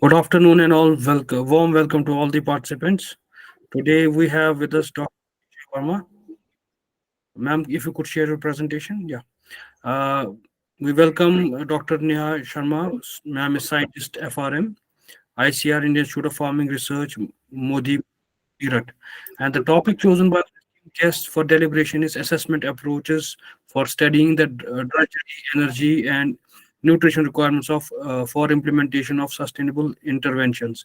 Good afternoon and all warm welcome to all the participants. Today we have with us Dr. Sharma. Ma'am, if you could share your presentation. Yeah. Uh, we welcome Dr. Neha Sharma. Ma'am is scientist FRM, ICR Indian Institute of Farming Research, Modi Pirat. And the topic chosen by the guest for deliberation is assessment approaches for studying the drudgery, energy, and nutrition requirements of for implementation of sustainable interventions.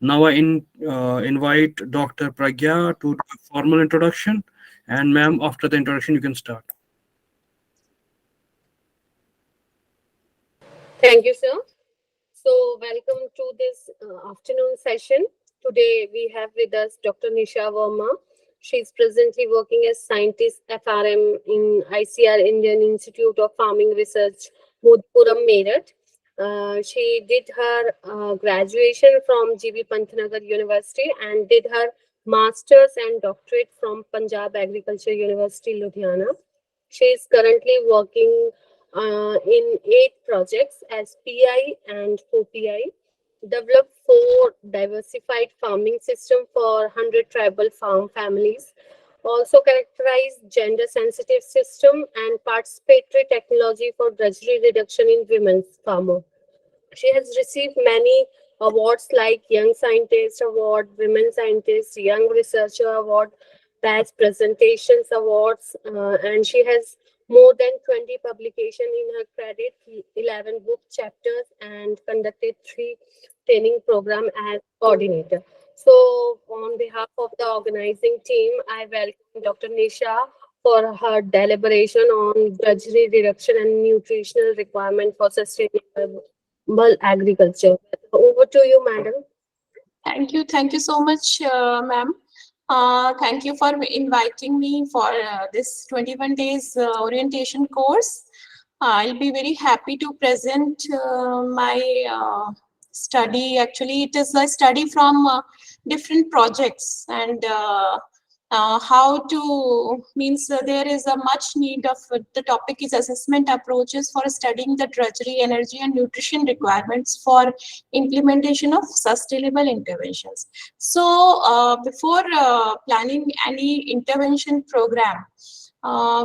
Now I invite Dr. Pragya to do a formal introduction. And ma'am, after the introduction, you can start. Thank you, sir. So, welcome to this afternoon session. Today, we have with us Dr. Nisha Verma. She is presently working as scientist FRM in ICR Indian Institute of Farming Research, Modipuram, Meerut. She did her graduation from GB Pantnagar University and did her master's and doctorate from Punjab Agriculture University, Ludhiana. She is currently working in 8 projects as PI and co-PI, developed 4 diversified farming system for 100 tribal farm families, also characterized gender sensitive system and participatory technology for drudgery reduction in women's farmer. She has received many awards like Young Scientist Award, Women Scientist, Young Researcher Award, Batch Presentations Awards, and she has more than 20 publications in her credit, 11 book chapters, and conducted 3 training program as coordinator. So, on behalf of the organizing team, I welcome Dr. Nisha for her deliberation on drudgery reduction and nutritional requirement for sustainable agriculture. Over to you, madam. Thank you so much, ma'am. Thank you for inviting me for this 21 days orientation course. I'll be very happy to present my study. Actually, it is a study from different projects and how to means there is a much need of the topic is assessment approaches for studying the drudgery, energy, and nutrition requirements for implementation of sustainable interventions. So before planning any intervention program,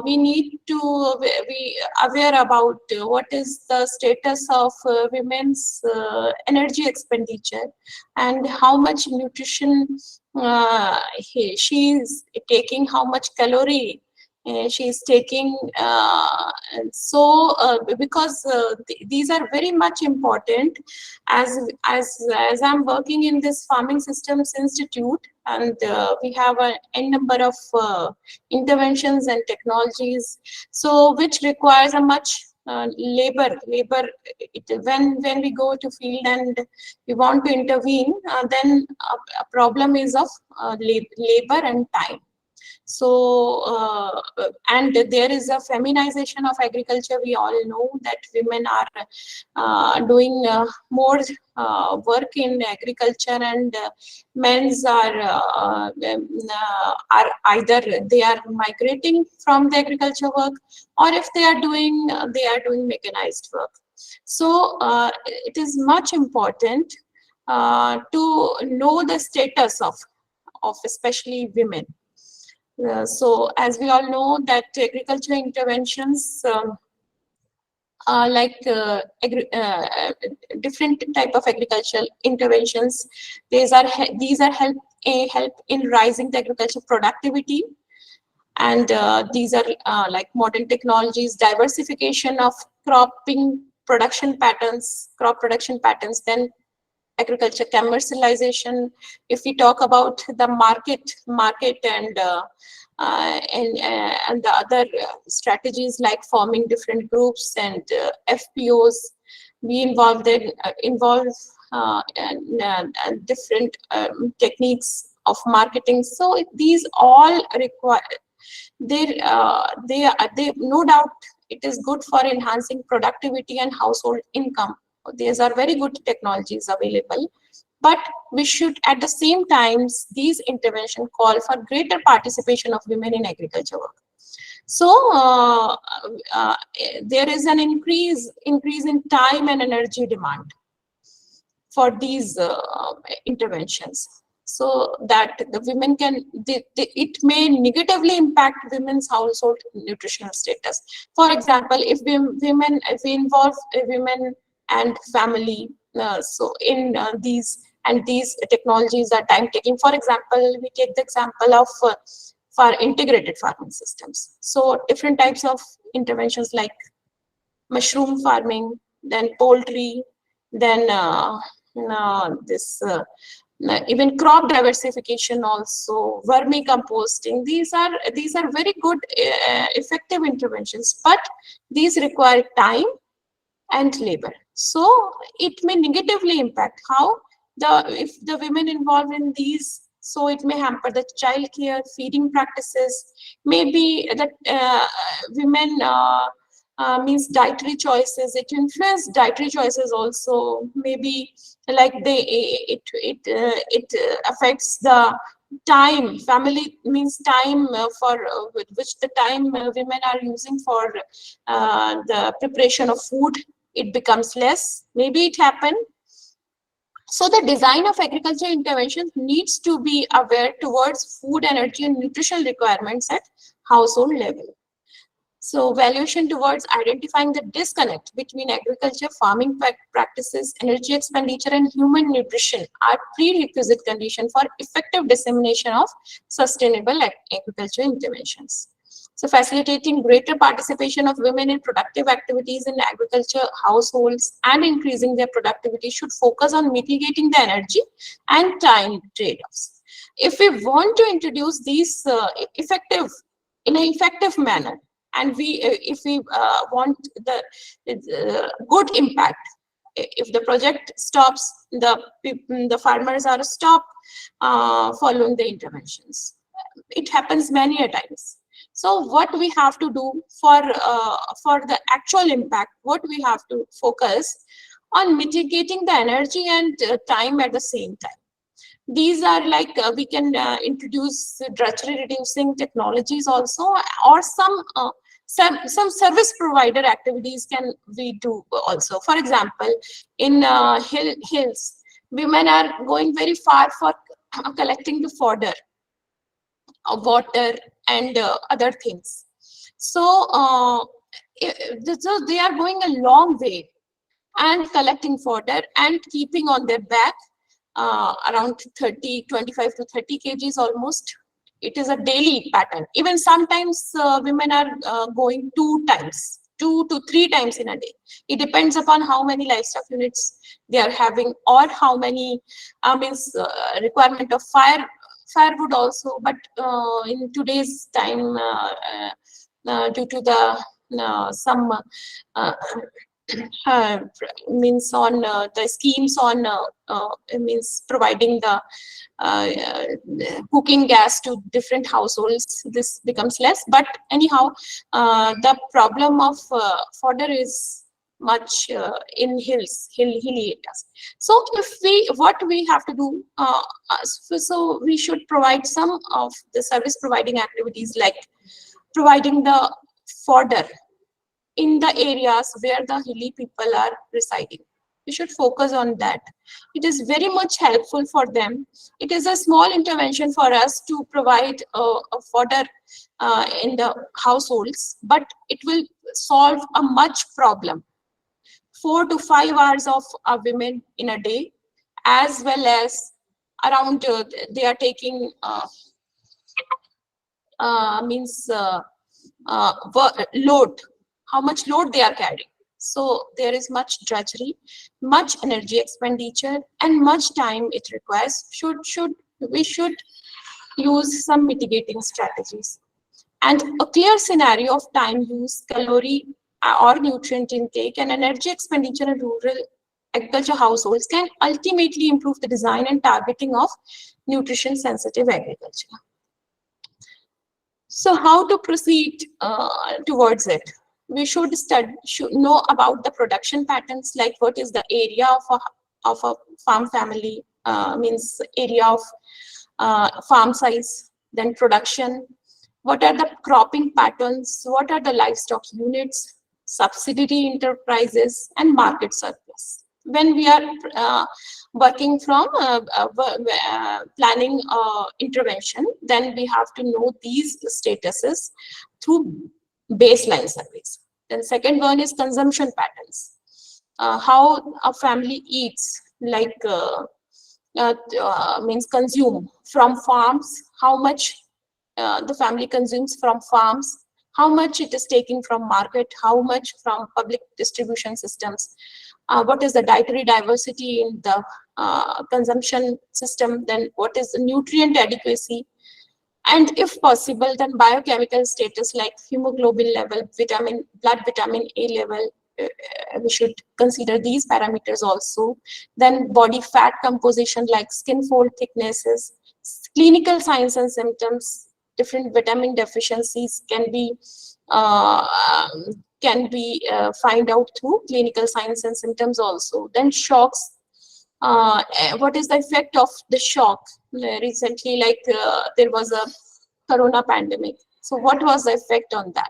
we need to be aware about what is the status of women's energy expenditure and how much nutrition she is taking, how much calorie she is taking. Because these are very much important as as I'm working in this farming systems institute, and we have a n number of interventions and technologies, so which requires a much labor. When we go to field and we want to intervene, then a problem is of labor and time. So and there is a feminization of agriculture. We all know that women are doing more work in agriculture, and men's are either they are migrating from the agriculture work, or if they are doing mechanized work. So it is much important to know the status of especially women. So as we all know that agriculture interventions like different type of agricultural interventions, these are help in rising the agriculture productivity, and these are like modern technologies, diversification of crop production patterns, then agriculture commercialization. If we talk about the market and the other strategies like forming different groups and FPOs, we involve different techniques of marketing. So these all require they no doubt it is good for enhancing productivity and household income. These are very good technologies available, but we should at the same time, these interventions call for greater participation of women in agriculture work. So there is an increase in time and energy demand for these interventions, so that the women can, it may negatively impact women's household nutritional status. For example, if we involve women and family, so in these technologies are time taking. For example, we take the example of for integrated farming systems. So different types of interventions like mushroom farming, then poultry, then this even crop diversification, also vermicomposting. These are very good effective interventions, but these require time and labor. So it may negatively impact how if the women involved in these, so it may hamper the child care, feeding practices, maybe that women means dietary choices. It influences dietary choices also. Maybe like it affects the time. Family means time for which the time women are using for the preparation of food, it becomes less. Maybe it happened. So the design of agriculture interventions needs to be aware towards food, energy, and nutritional requirements at household level. So valuation towards identifying the disconnect between agriculture, farming practices, energy expenditure, and human nutrition are prerequisite conditions for effective dissemination of sustainable agriculture interventions. So facilitating greater participation of women in productive activities in agriculture households and increasing their productivity should focus on mitigating the energy and time trade-offs. If we want to introduce these in an effective manner, and if we want the good impact, if the project stops, the farmers are stop following the interventions. It happens many a times. So what we have to do for the actual impact, what we have to focus on mitigating the energy and time at the same time. These are like we can introduce drudgery reducing technologies also, or some service provider activities can we do also. For example, in hills, women are going very far for collecting the fodder, water, and other things. So, so they are going a long way and collecting fodder and keeping on their back around 25 to 30 kgs almost. It is a daily pattern. Even sometimes women are going 2 to 3 times in a day. It depends upon how many livestock units they are having, or how many requirement of firewood also. But in today's time, due to the some means on the schemes on means providing the cooking gas to different households, this becomes less. But anyhow, the problem of fodder is much in hilly areas. So what we have to do, so we should provide some of the service providing activities, like providing the fodder in the areas where the hilly people are residing. We should focus on that. It is very much helpful for them. It is a small intervention for us to provide a fodder in the households, but it will solve a much problem. 4 to 5 hours of women in a day, as well as around they are taking load, how much load they are carrying. So there is much drudgery, much energy expenditure, and much time it requires. We should use some mitigating strategies. And a clear scenario of time use, calorie or nutrient intake, and energy expenditure in rural agriculture households can ultimately improve the design and targeting of nutrition sensitive agriculture. So how to proceed towards it? We should know about the production patterns, like what is the area of a farm family, means area of farm size, then production, what are the cropping patterns, what are the livestock units, subsidiary enterprises, and market surplus. when we are working from planning intervention, then we have to know these statuses through baseline surveys. Then second one is consumption patterns. How a family eats, like means consume from farms, how much the family consumes from farms, how much it is taking from market, how much from public distribution systems, what is the dietary diversity in the consumption system, then what is the nutrient adequacy, and if possible, then biochemical status like hemoglobin level, blood vitamin A level. We should consider these parameters also. Then body fat composition like skin fold thicknesses, clinical signs and symptoms, different vitamin deficiencies uh, can be find out through clinical signs and symptoms also. Then shocks. What is the effect of the shock? Recently, like there was a corona pandemic. So what was the effect on that?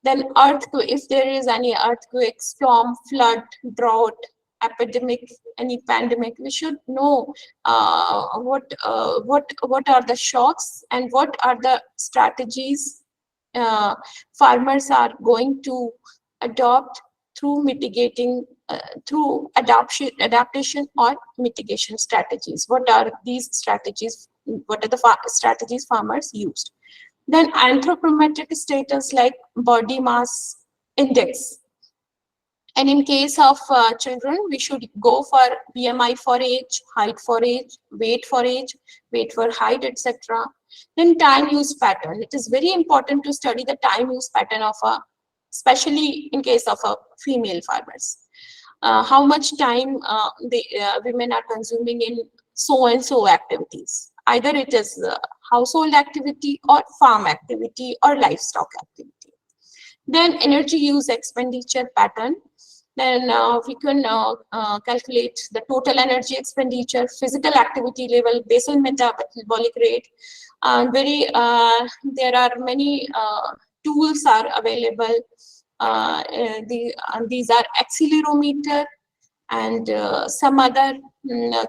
Then earthquake, if there is any earthquake, storm, flood, drought, epidemic, any pandemic, we should know what are the shocks and what are the strategies farmers are going to adopt through mitigating, through adaptation or mitigation strategies. What are these strategies? What are the strategies farmers used? Then anthropometric status like body mass index. And in case of children, we should go for BMI for age, height for age, weight for height, etc. Then time use pattern. It is very important to study the time use pattern of especially in case of female farmers. How much time the women are consuming in so and so activities. Either it is household activity or farm activity or livestock activity. Then energy use expenditure pattern. Then we can calculate the total energy expenditure, physical activity level, basal metabolic rate. There are many tools are available. These are accelerometer and some other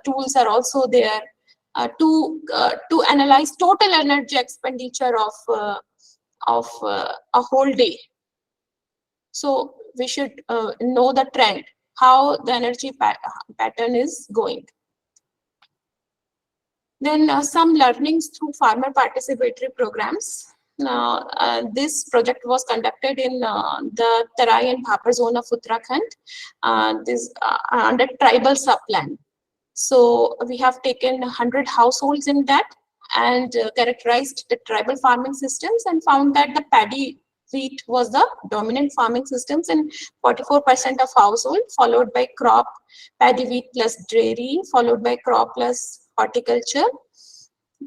tools are also there to analyze total energy expenditure of a whole day. So we should know the trend, how the energy pattern is going. Then some learnings through farmer participatory programs. This project was conducted in the Tarai and Bhapar zone of Uttarakhand, under tribal subplan. So we have taken 100 households in that and characterized the tribal farming systems and found that the paddy wheat was the dominant farming systems in 44% of households, followed by crop, paddy wheat plus dairy, followed by crop plus horticulture,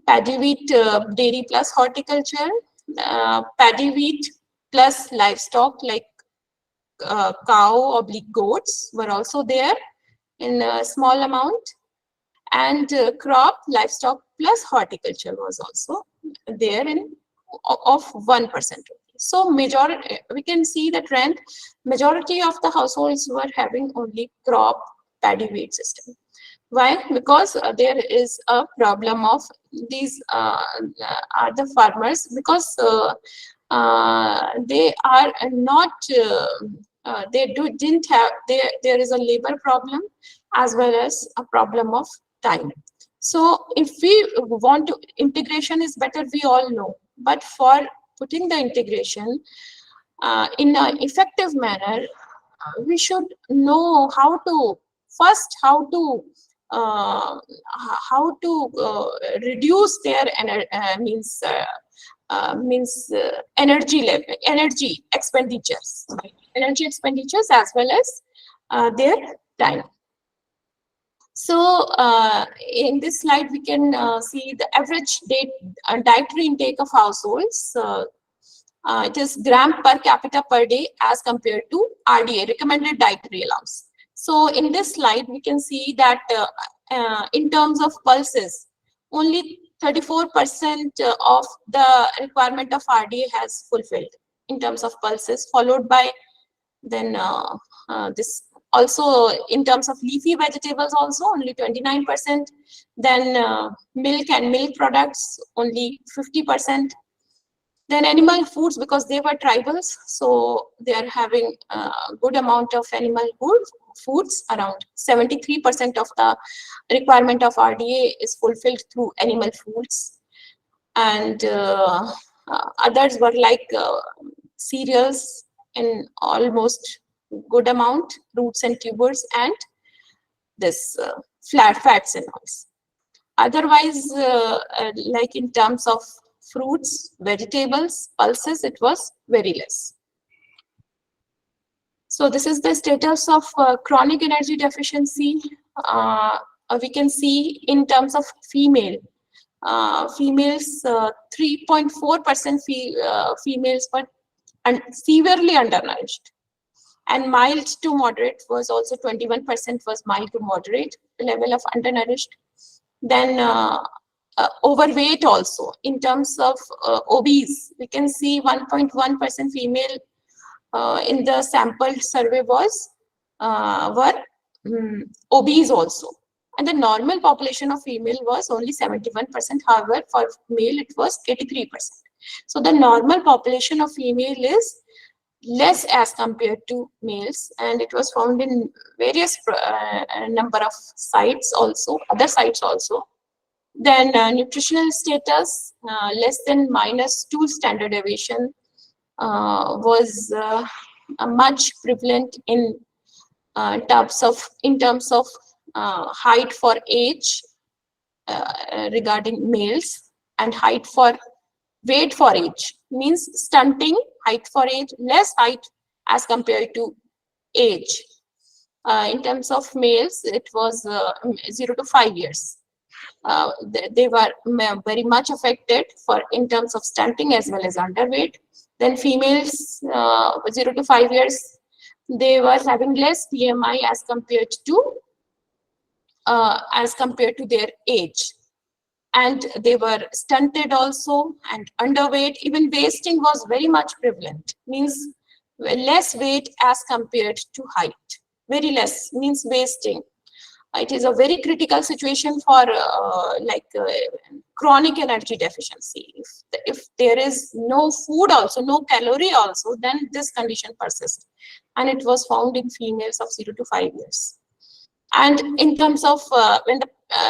paddy wheat, dairy plus horticulture, paddy wheat plus livestock like cow oblique goats were also there in a small amount, and crop, livestock plus horticulture was also there in of 1%. So majority, we can see the trend, majority of the households were having only crop paddy wheat system. Why? Because there is a problem of these are the farmers, because they are not didn't have, there is a labor problem as well as a problem of time. So if we want to, integration is better, we all know, but for putting the integration in an effective manner, we should know how to reduce their energy expenditures as well as their time. So in this slide, we can see the average dietary intake of households. It is gram per capita per day as compared to RDA, recommended dietary allowance. So in this slide, we can see that in terms of pulses, only 34% of the requirement of RDA has fulfilled in terms of pulses, followed by then this Also, in terms of leafy vegetables, also only 29%. Then milk and milk products, only 50%. Then animal foods, because they were tribals, so they are having a good amount of animal foods. Around 73% of the requirement of RDA is fulfilled through animal foods. And others were like cereals in almost good amount, roots and tubers, and this flat fats and oils. Otherwise, like in terms of fruits, vegetables, pulses, it was very less. So this is the status of chronic energy deficiency. We can see in terms of females, 3.4% females were severely undernourished. And mild to moderate was also 21% was mild to moderate level of undernourished. Then overweight also. In terms of obese, we can see 1.1% female in the sampled survey were obese also. And the normal population of female was only 71%. However, for male, it was 83%. So the normal population of female is less as compared to males, and it was found in various number of sites also, other sites also. Then nutritional status, less than -2 standard deviation was much prevalent in terms of height for age regarding males, and height for weight for age, means stunting, height for age, less height as compared to age. In terms of males, it was 0 to 5 years. They were very much affected in terms of stunting as well as underweight. Then females 0 to 5 years, they were having less BMI as compared to their age. And they were stunted also, and underweight. Even wasting was very much prevalent, means less weight as compared to height. Very less means wasting. It is a very critical situation for chronic energy deficiency. If there is no food also, no calorie also, then this condition persists. And it was found in females of 0 to 5 years. And in terms of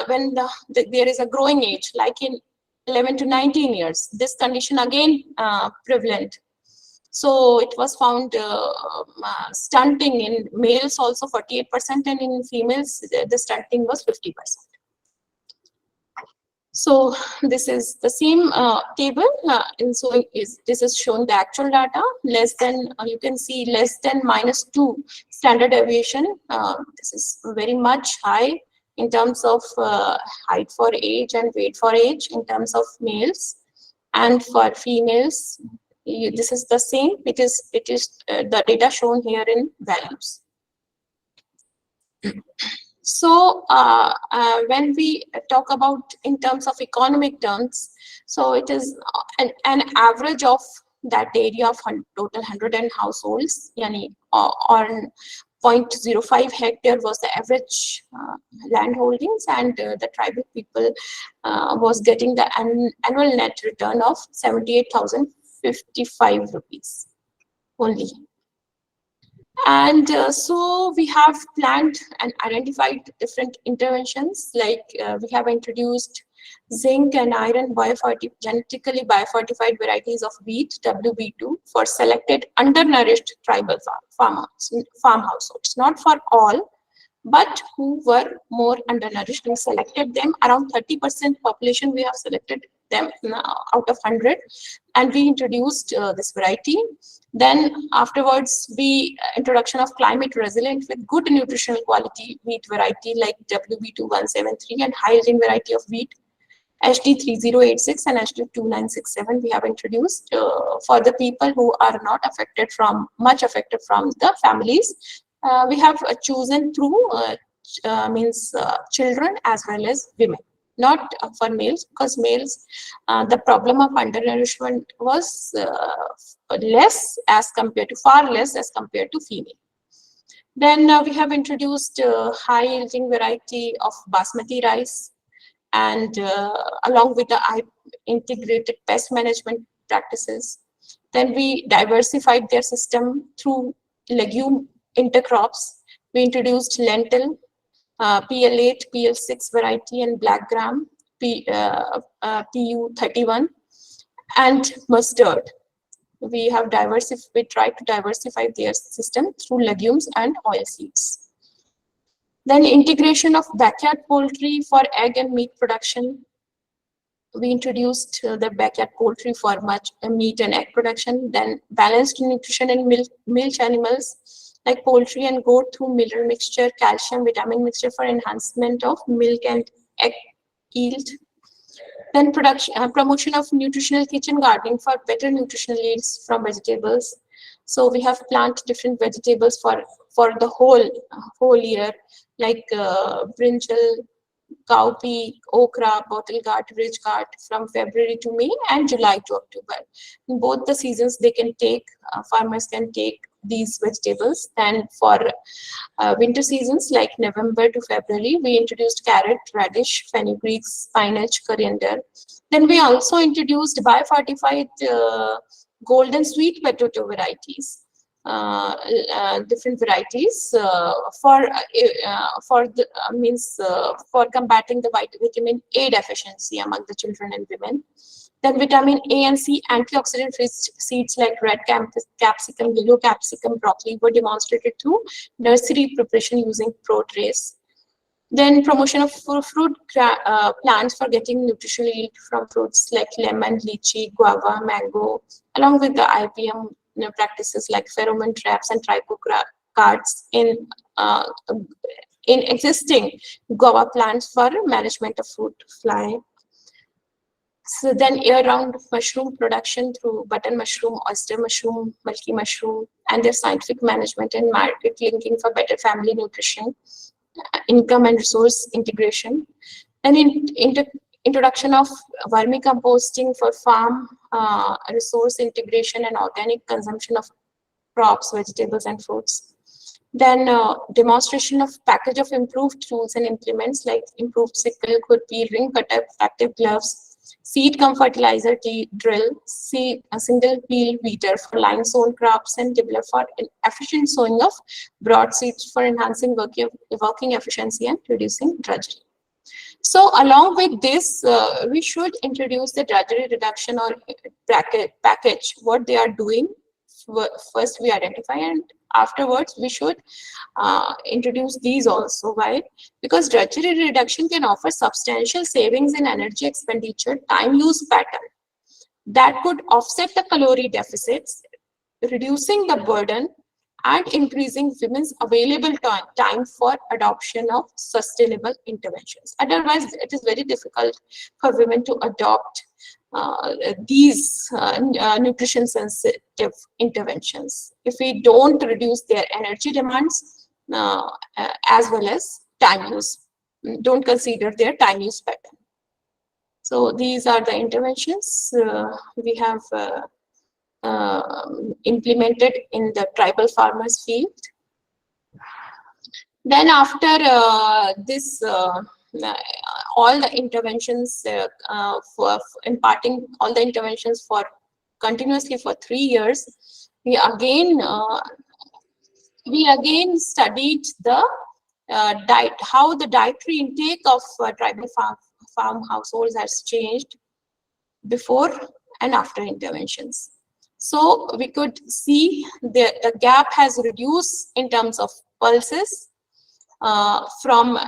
when there is a growing age, like in 11 to 19 years, this condition again prevalent. So it was found stunting in males also 48%, and in females the stunting was 50%. So this is the same table, and so this is showing the actual data. Less than, you can see less than -2 standard deviation. This is very much high in terms of height for age and weight for age in terms of males, and for females, this is the same. It is the data shown here in values. So when we talk about in terms of economic terms, so it is an average of that area of total 100 households, yani, on 0.05 hectare was the average land holdings, and the tribal people was getting the annual net return of 78,055 rupees only. And so we have planned and identified different interventions, like we have introduced zinc and iron genetically biofortified varieties of wheat, WB2, for selected undernourished tribal farm households, not for all, but who were more undernourished. We selected them, around 30% population we have selected them out of 100, and we introduced this variety. Then afterwards, introduction of climate resilient with good nutritional quality wheat variety like WB2173, and high yielding variety of wheat HD3086 and HD2967 we have introduced for the people who are not much affected from the families. We have chosen through children as well as women, not for males, because males, the problem of undernourishment was far less as compared to female. Then we have introduced high yielding variety of basmati rice, and along with the integrated pest management practices. Then we diversified their system through legume intercrops. We introduced lentil, PL8, PL6 variety, and black gram, PU31, and mustard. We tried to diversify their system through legumes and oilseeds. Then integration of backyard poultry for egg and meat production. We introduced the backyard poultry for much meat and egg production. Then balanced nutrition in milk animals like poultry and goat through mineral mixture, calcium, vitamin mixture for enhancement of milk and egg yield. Then promotion of nutritional kitchen gardening for better nutritional yields from vegetables. So we have planted different vegetables for the whole year, like brinjal, cowpea, okra, bottle gourd, ridge gourd from February to May and July to October. In both the seasons, farmers can take these vegetables. Then for winter seasons like November to February, we introduced carrot, radish, fenugreek, spinach, coriander. Then we also introduced biofortified golden sweet potato varieties. Different varieties for combating the vitamin A deficiency among the children and women. Then vitamin A and C antioxidant-rich seeds like red capsicum, yellow capsicum, broccoli were demonstrated through nursery preparation using pro trace. Then promotion of fruit plants for getting nutritional yield from fruits like lemon, lychee, guava, mango, along with the IPM practices like pheromone traps and trichocards in existing guava plants for management of fruit fly. So then year-round mushroom production through button mushroom, oyster mushroom, milky mushroom, and their scientific management and market linking for better family nutrition, income and resource integration. And introduction of vermicomposting for farm resource integration and organic consumption of crops, vegetables, and fruits. Then demonstration of package of improved tools and implements like improved sickle, could be ring cutter, active gloves, seed cum fertilizer drill, a single peel weeder for line sown crops, and develop for efficient sowing of broad seeds for enhancing working efficiency and reducing drudgery. So along with this, we should introduce the drudgery reduction or package, what they are doing. First we identify, and afterwards we should introduce these also. Why? Because drudgery reduction can offer substantial savings in energy expenditure, time use pattern that could offset the calorie deficits, reducing the burden and increasing women's available time for adoption of sustainable interventions. Otherwise, it is very difficult for women to adopt these nutrition sensitive interventions if we don't reduce their energy demands as well as time use, don't consider their time use pattern. So these are the interventions we have implemented in the tribal farmers field. Then after this all the interventions for imparting all the interventions for continuously for 3 years, we again studied the diet, how the dietary intake of tribal farm households has changed before and after interventions. So we could see the gap has reduced in terms of pulses from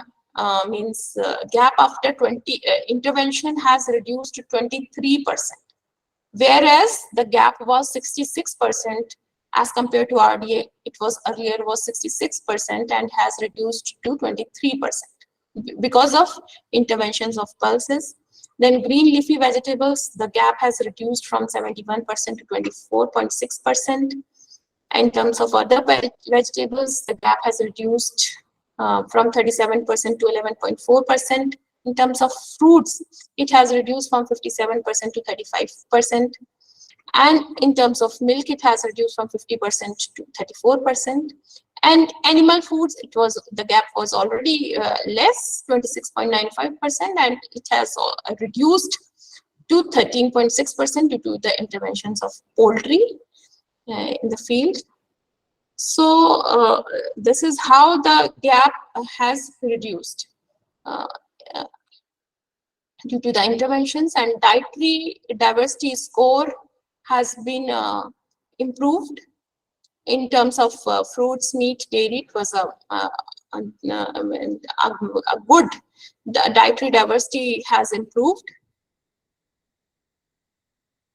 gap after 20 intervention has reduced to 23%, whereas the gap was 66% as compared to RDA. It was earlier was 66% and has reduced to 23% because of interventions of pulses. Then green leafy vegetables, the gap has reduced from 71% to 24.6%. In terms of other vegetables, the gap has reduced from 37% to 11.4%. In terms of fruits, it has reduced from 57% to 35%. And in terms of milk, it has reduced from 50% to 34%. And animal foods, the gap was already less, 26.95%, and it has reduced to 13.6% due to the interventions of poultry in the field. So this is how the gap has reduced uh, uh, due to the interventions, and dietary diversity score has been improved in terms of fruits, meat, dairy. It was a good dietary diversity has improved.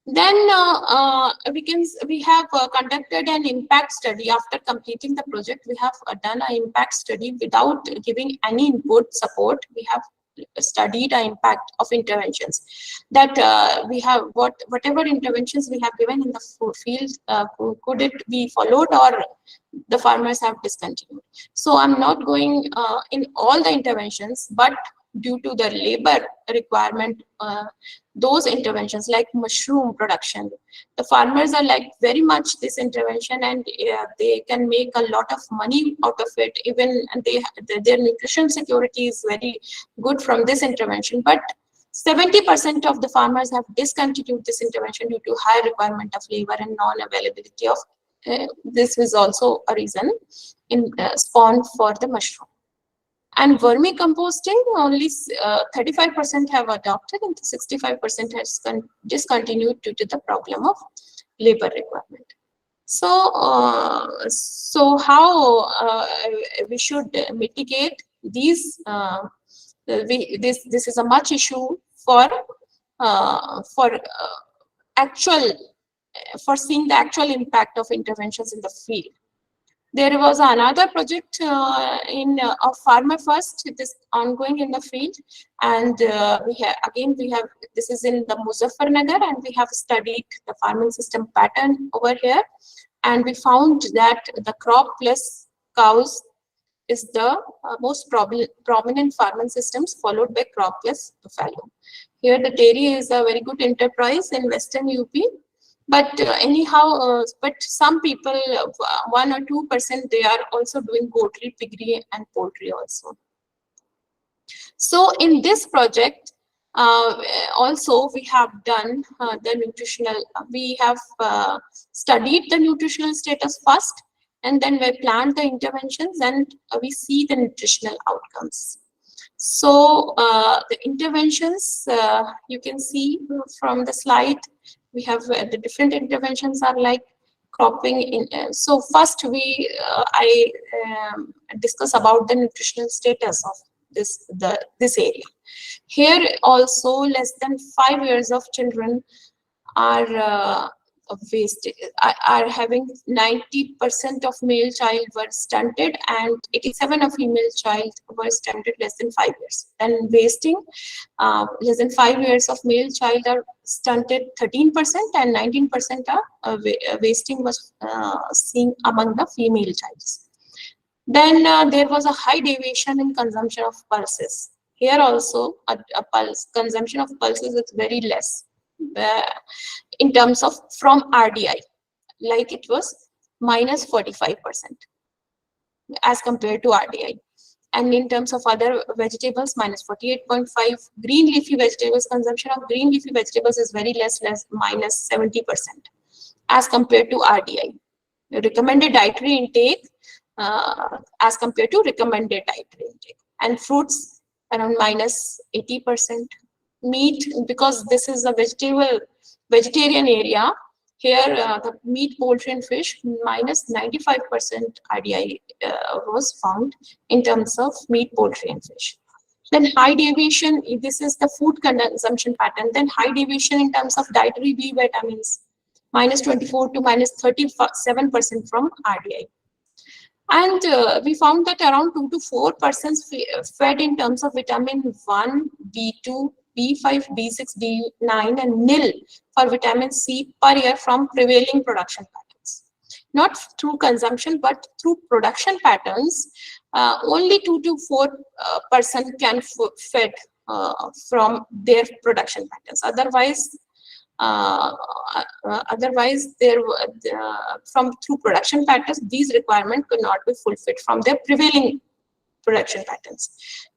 Then we have conducted an impact study. After completing the project, we have done an impact study without giving any input support. We have studied the impact of interventions that we have whatever interventions we have given in the field, could it be followed, or the farmers have discontinued. So I'm not going in all the interventions, but due to the labor requirement, those interventions like mushroom production, the farmers are like very much this intervention, and they can make a lot of money out of it. Even their nutrition security is very good from this intervention. But 70% of the farmers have discontinued this intervention due to high requirement of labor and non-availability of this is also a reason in spawn for the mushroom. And vermicomposting, only 35% have adopted, and 65% has discontinued due to the problem of labor requirement. So how we should mitigate these? This is a much issue for seeing the actual impact of interventions in the field. There was another project of Farmer First. It is ongoing in the field, and we have this is in the Muzaffarnagar, and we have studied the farming system pattern over here, and we found that the crop plus cows is the most prominent farming systems, followed by crop plus buffalo. Here the dairy is a very good enterprise in Western UP. But anyhow, but some people, 1 or 2%, they are also doing goatry, piggery, and poultry also. So in this project, also we have done the nutritional. We have studied the nutritional status first, and then we planned the interventions, and we see the nutritional outcomes. So the interventions, you can see from the slide. We have the different interventions are like cropping. So first I discuss about the nutritional status of this area. Here also less than 5 years of children are wasted, are having 90% of male child were stunted, and 87% of female child were stunted less than 5 years. And wasting, less than 5 years of male child are stunted 13%, and 19% are wasting was seen among the female childs. Then there was a high deviation in consumption of pulses. Here also a consumption of pulses is very less. In terms of from RDI, like it was minus 45% as compared to RDI. And in terms of other vegetables, minus 48.5. Green leafy vegetables, consumption of green leafy vegetables is very less minus 70% as compared to RDI. Recommended dietary intake as compared to recommended dietary intake. And fruits around minus 80%. Meat, because this is a vegetarian area, here the meat, poultry, and fish, minus 95% RDI was found in terms of meat, poultry, and fish. Then high deviation, this is the food consumption pattern. Then high deviation in terms of dietary B vitamins, minus 24 to minus 37% from RDI. And we found that around 2 to 4% fed in terms of vitamin 1, B2, B5, B6, B9, and nil for vitamin C per year from prevailing production patterns. Not through consumption, but through production patterns, only 2 to 4% can fed from their production patterns. Otherwise, Otherwise, from through production patterns, these requirements could not be fulfilled from their prevailing production patterns.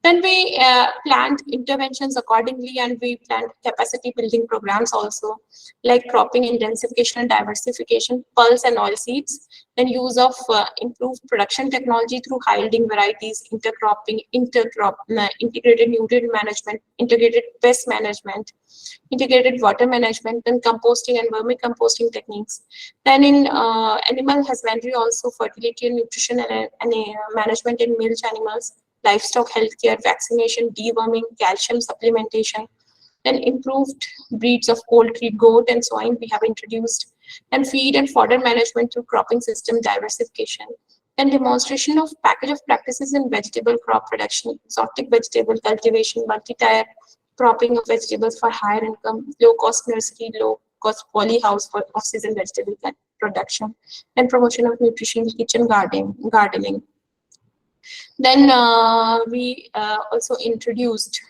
Then we planned interventions accordingly, and we planned capacity building programs also, like cropping intensification and diversification, pulse and oil seeds, then use of improved production technology through high yielding varieties, intercropping, integrated nutrient management, integrated pest management, integrated water management, then composting and vermicomposting techniques. Then in animal husbandry also, fertility and nutrition and management in milch animals, livestock healthcare, vaccination, deworming, calcium supplementation, then improved breeds of poultry, goat and swine we have introduced, and feed and fodder management through cropping system diversification, and demonstration of package of practices in vegetable crop production, exotic vegetable cultivation, multi-tier cropping of vegetables for higher income, low-cost nursery, low-cost polyhouse for off-season vegetable production, and promotion of nutrition, kitchen gardening. Then we also introduced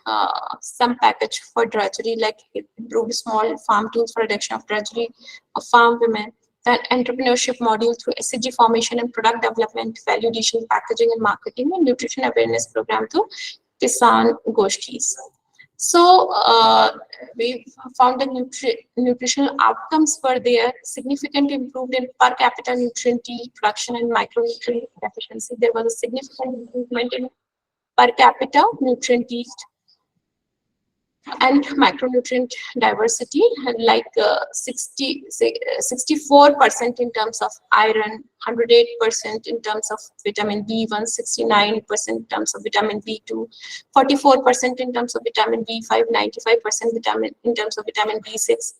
some package for drudgery, like improved small farm tools for reduction of drudgery of farm women, then entrepreneurship module through SHG formation and product development, value addition, packaging and marketing, and nutrition awareness program through Kisan Goshtis. So we found the nutritional outcomes were there, significant improved in per capita nutrient yield production and micronutrient efficiency. There was a significant improvement in per capita nutrient yield and micronutrient diversity, like 64% in terms of iron, 108% in terms of vitamin B1, 69% in terms of vitamin B2, 44% in terms of vitamin B5, 95% vitamin in terms of vitamin B6,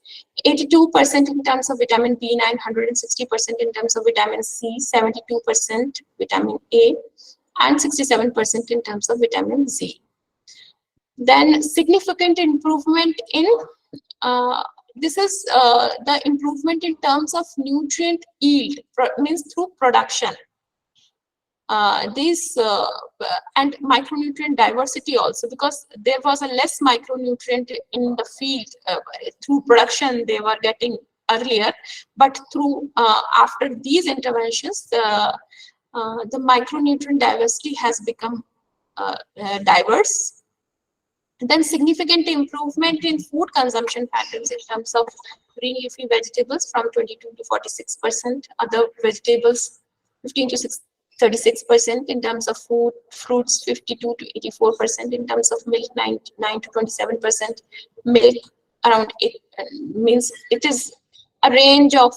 82% in terms of vitamin B9, 160% in terms of vitamin C, 72% vitamin A, and 67% in terms of vitamin Z. Then significant improvement in this is the improvement in terms of nutrient yield, means through production. These and micronutrient diversity also, because there was a less micronutrient in the field through production they were getting earlier, but through after these interventions the micronutrient diversity has become diverse. Then significant improvement in food consumption patterns in terms of green leafy vegetables from 22 to 46%, other vegetables 15 to 36%, in terms of food, fruits 52 to 84%, in terms of milk 9 to 27%, milk around 8, means it is a range of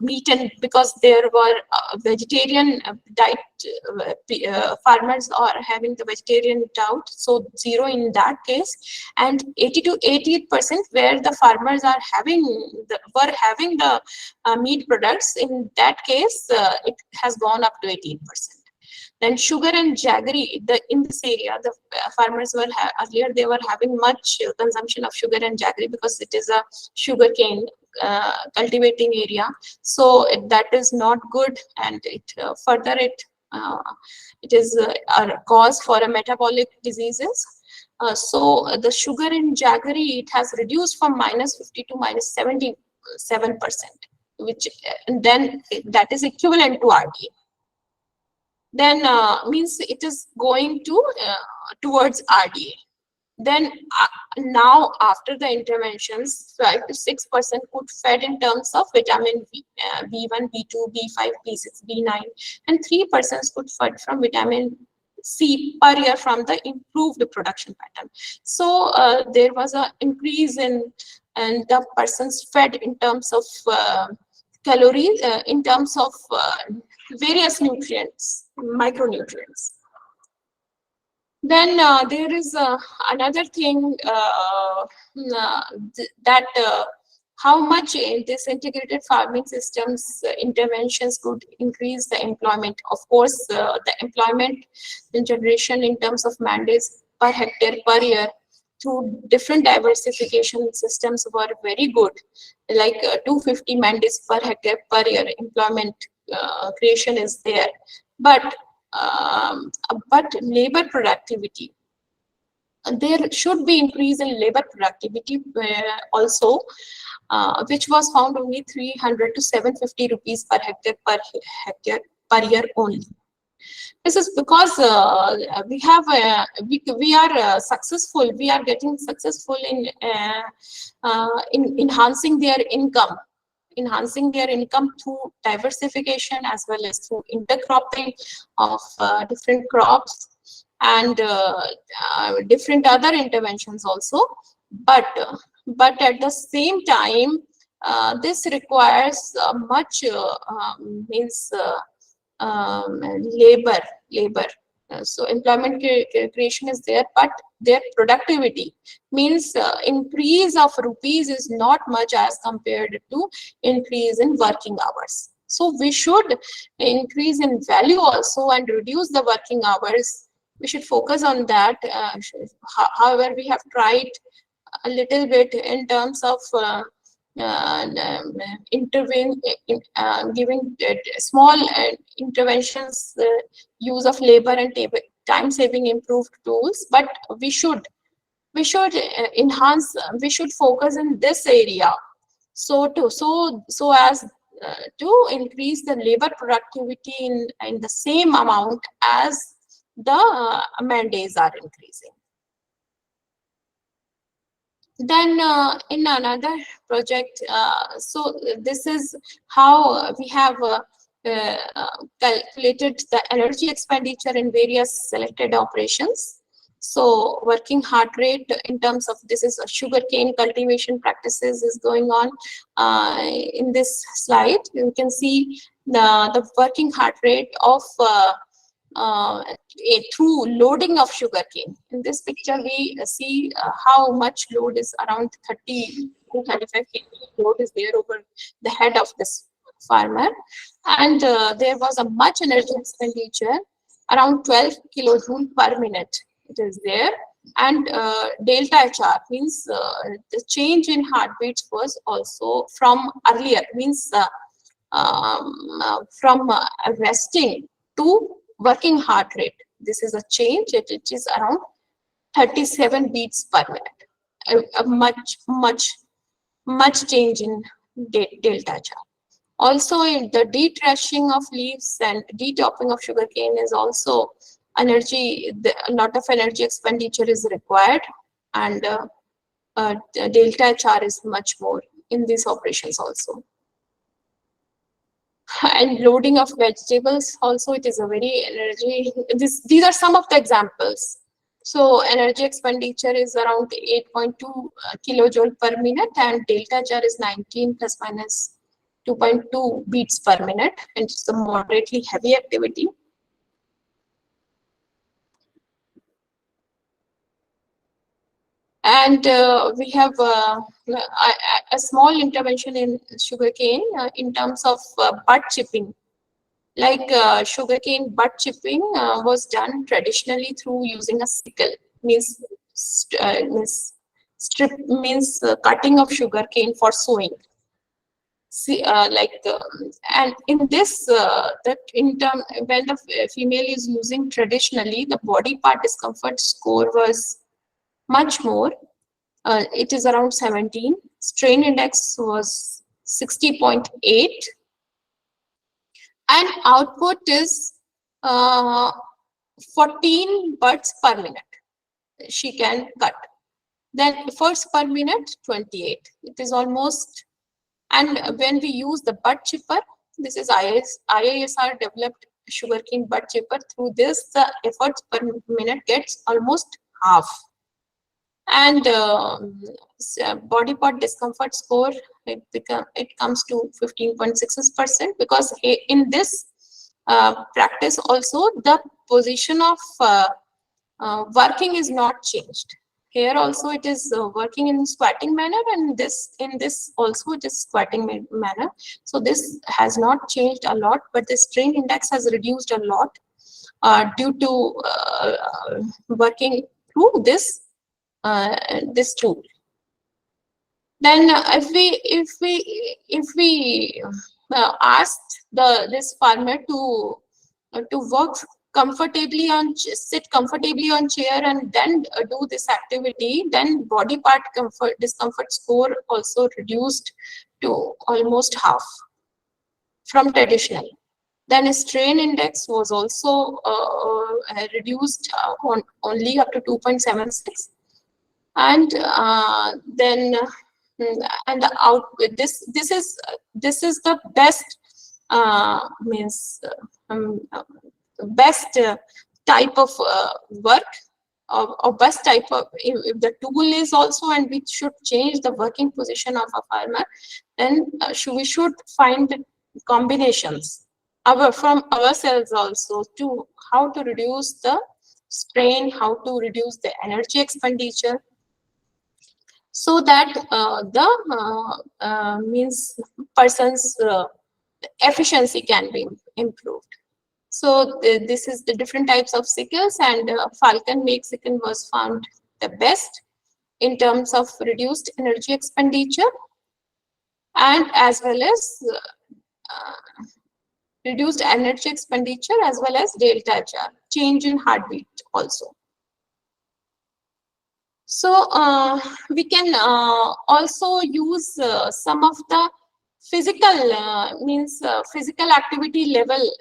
meat, and because there were vegetarian diet, farmers are having the vegetarian diet, so 0 in that case, and 80 to 88% where the farmers are having were having the meat products. In that case, it has gone up to 18%. Then sugar and jaggery, in this area, the farmers were earlier they were having much consumption of sugar and jaggery because it is a sugarcane cultivating area, so that is not good, and it further it is a cause for a metabolic diseases. So the sugar in jaggery, it has reduced from -50 to -77%, which then that is equivalent to RDA. Then means it is going to towards RDA. Then now after the interventions, 5 to 6% could fed in terms of vitamin B1, B2, B5, B6, B9, and 3% could fed from vitamin C per year from the improved production pattern. So there was an increase in the persons fed in terms of calories, in terms of various nutrients, micronutrients. Then there is another thing that how much this integrated farming systems interventions could increase the employment. Of course, the employment generation in terms of mandates per hectare per year through different diversification systems were very good, like 250 mandates per hectare per year employment creation is there, but labor productivity there should be increase in labor productivity also, which was found only 300 to 750 rupees per hectare per year only. This is because we are successful. We are getting successful in enhancing their income. Enhancing their income through diversification as well as through intercropping of different crops and different other interventions also. But at the same time, this requires much means labor. So employment creation is there, but their productivity means increase of rupees is not much as compared to increase in working hours. So we should increase in value also and reduce the working hours. We should focus on that. However, we have tried a little bit in terms of giving small interventions, use of labor and time saving improved tools, but we should enhance, we should focus in this area, so as to increase the labor productivity in the same amount as the mandates are increasing. Then in another project, so this is how we have calculated the energy expenditure in various selected operations. So working heart rate in terms of, this is a sugarcane cultivation practices is going on. In this slide, you can see the working heart rate of through loading of sugarcane. In this picture, we see how much load is around 30 to 35 kg load is there over the head of this farmer, and there was a much energy expenditure, around 12 kilojoule per minute. It is there, and delta HR means the change in heartbeats was also from earlier, means from resting to working heart rate. This is a change. It is around 37 beats per minute. A much change in delta HR. Also, in the dethreshing of leaves and detopping of sugarcane is also energy. A lot of energy expenditure is required, and delta HR is much more in these operations also. And loading of vegetables also, it is a very energy. These are some of the examples. So energy expenditure is around 8.2 kilojoule per minute, and delta HR is 19 plus minus 2.2 beats per minute, and it's a moderately heavy activity. And we have a small intervention in sugarcane in terms of bud chipping. Like sugarcane bud chipping was done traditionally through using a sickle, means strip, means cutting of sugarcane for sowing. See, and in this, that in term, when the female is using traditionally, the body part discomfort score was much more. It is around 17. Strain index was 60.8. And output is 14 buds per minute she can cut. Then first per minute, 28. It is almost, and when we use the bud chipper, this is IISR developed sugarcane bud chipper. Through this, the efforts per minute gets almost half. And body part discomfort score, it comes to 15.6%, because in this practice also the position of working is not changed. Here also it is working in squatting manner, and in this also it is squatting manner. So this has not changed a lot, but the strain index has reduced a lot due to working through this tool. Then if we asked this farmer to work sit comfortably on chair and then do this activity, then body part discomfort score also reduced to almost half from traditional. Then strain index was also reduced on only up to 2.76, and then and the out this is the best means best type of work, or best type of, if the tool is also, and we should change the working position of a farmer, then we should find combinations from ourselves also to how to reduce the strain, how to reduce the energy expenditure, so that the means person's efficiency can be improved. So this is the different types of sickles, and Falcon make sickle was found the best in terms of reduced energy expenditure, and as well as reduced energy expenditure, as well as delta Hr, change in heartbeat also. So we can also use some of the physical physical activity level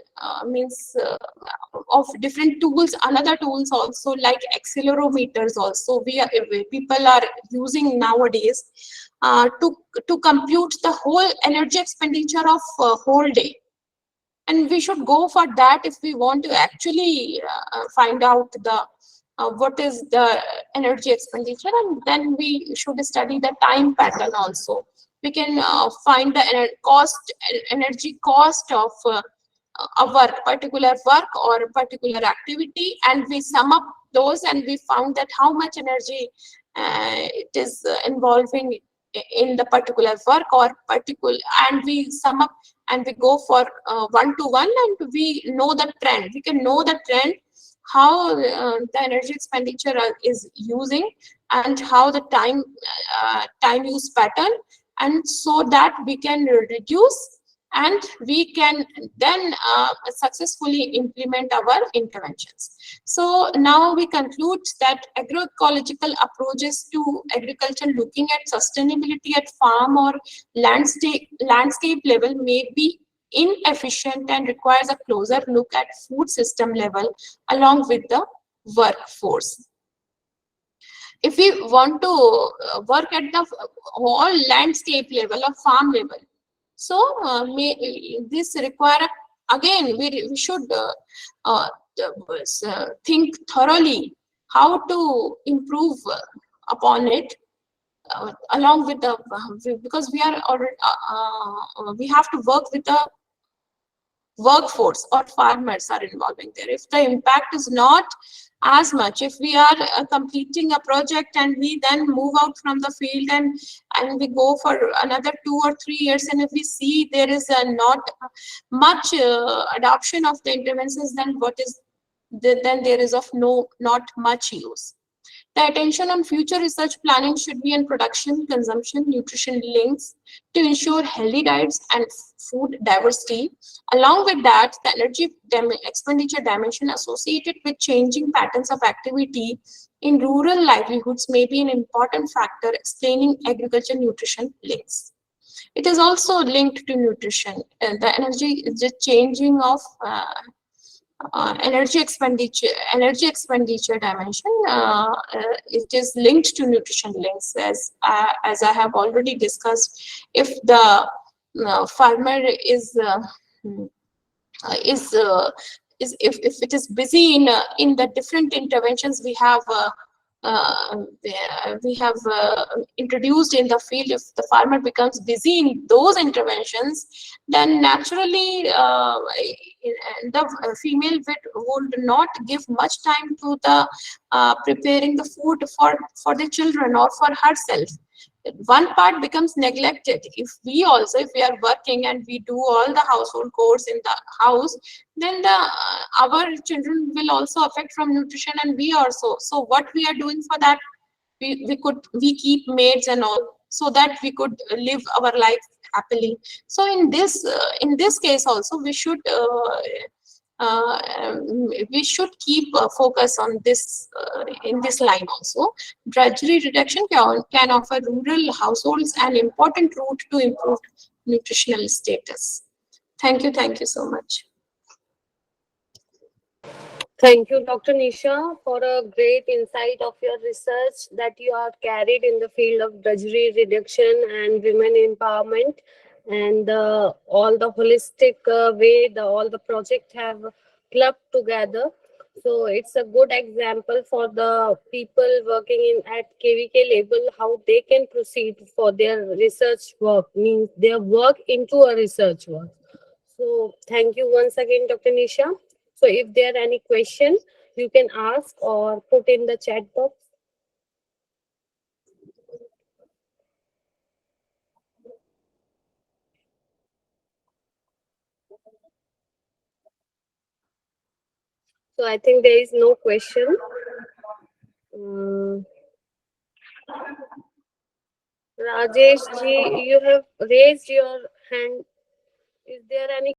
of different tools, another tools also, like accelerometers also people are using nowadays to compute the whole energy expenditure of whole day. And we should go for that if we want to actually find out the what is the energy expenditure, and then we should study the time pattern also. We can find the energy cost of a particular work or a particular activity, and we sum up those, and we found that how much energy it is involving in the particular work or particular, and we sum up and we go for one to one, and we know the trend. We can know the trend, how the energy expenditure is using, and how the time use pattern, and so that we can reduce, and we can then successfully implement our interventions. So now we conclude that agroecological approaches to agriculture looking at sustainability at farm or landscape level may be inefficient and requires a closer look at food system level along with the workforce. If we want to work at the whole landscape level or farm level, so this require, again, we should think thoroughly how to improve upon it, along with the because we are already we have to work with the workforce, or farmers are involving there. If the impact is not as much, if we are completing a project and we then move out from the field and we go for another 2 or 3 years, and if we see there is not much adoption of the interventions, then then there is of not much use. The attention on future research planning should be on production, consumption, nutrition links to ensure healthy diets and food diversity. Along with that, the energy expenditure dimension associated with changing patterns of activity in rural livelihoods may be an important factor explaining agriculture nutrition links. It is also linked to nutrition. The changing of energy expenditure dimension, it is linked to nutrition links, as I have already discussed. If the farmer is if it is busy in the different interventions we have introduced in the field, if the farmer becomes busy in those interventions, then naturally the female would not give much time to the preparing the food for the children or for herself. One part becomes neglected. If we are working and we do all the household chores in the house, then our children will also affect from nutrition, and we also. So what we are doing for that, we keep maids and all, so that we could live our life happily. So in this case also, we should we should keep focus on this in this line also. Drudgery reduction can offer rural households an important route to improve nutritional status. Thank you so much. Thank you, Dr. Nisha, for a great insight of your research that you are carried in the field of drudgery reduction and women empowerment, and all the holistic way all the project have clubbed together. So it's a good example for the people working in at KVK label how they can proceed for their research work, means their work into a research work. So thank you once again, Dr. Nisha. So if there are any question, you can ask or put in the chat box. So I think there is no question. Um, Rajesh ji, you have raised your hand. Is there any